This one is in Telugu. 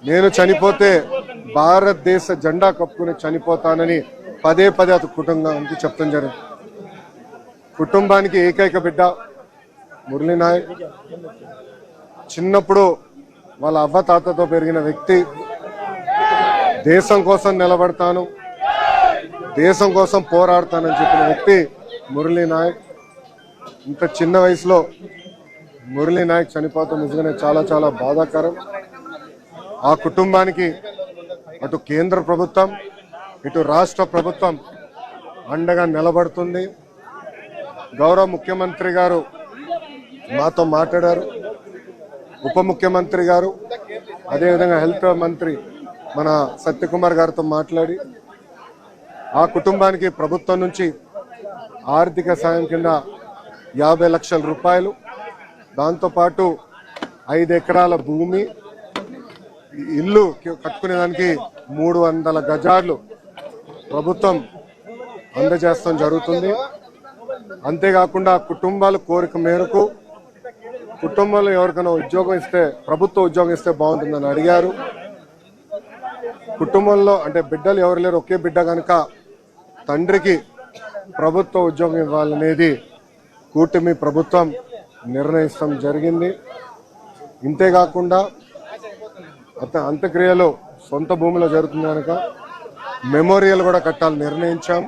నేను చనిపోతే భారతదేశ జెండా కప్పుకుని చనిపోతానని పదే పదే అతని కుటుంబానికి చెప్తాం జరిగింది. కుటుంబానికి ఏకైక బిడ్డ మురళీ నాయక్. చిన్నప్పుడు వాళ్ళ అవ్వ తాతతో పెరిగిన వ్యక్తి. దేశం కోసం నిలబడతాను, దేశం కోసం పోరాడతానని చెప్పిన వ్యక్తి మురళీ నాయక్. ఇంత చిన్న వయసులో మురళీ నాయక్ చనిపోతాం నిజంగానే చాలా చాలా బాధాకరం. ఆ కుటుంబానికి అటు కేంద్ర ప్రభుత్వం ఇటు రాష్ట్ర ప్రభుత్వం అండగా నిలబడుతుంది. గౌరవ ముఖ్యమంత్రి గారు మాతో మాట్లాడారు, ఉప ముఖ్యమంత్రి గారు, అదేవిధంగా హెల్త్ మంత్రి మన సత్యకుమార్ గారితో మాట్లాడి ఆ కుటుంబానికి ప్రభుత్వం నుంచి ఆర్థిక సాయం కింద 50 లక్షల రూపాయలు, దాంతోపాటు 5 ఎకరాల భూమి, ఇల్లు కట్టుకునేదానికి 300 గజాలు ప్రభుత్వం అందజేస్తాం జరుగుతుంది. అంతేకాకుండా కుటుంబాల కోరిక మేరకు కుటుంబంలో ఎవరికైనా ఉద్యోగం ఇస్తే, ప్రభుత్వ ఉద్యోగం ఇస్తే బాగుంటుందని అడిగారు. కుటుంబంలో అంటే బిడ్డలు ఎవరు లేరు, ఒకే బిడ్డ కనుక తండ్రికి ప్రభుత్వ ఉద్యోగం ఇవ్వాలనేది కూటమి ప్రభుత్వం నిర్ణయిస్తాం జరిగింది. ఇంతేకాకుండా అంత్యక్రియలు సొంత భూమిలో జరుగుతుంది కనుక మెమోరియల్ కూడా కట్టాలని నిర్ణయించాం.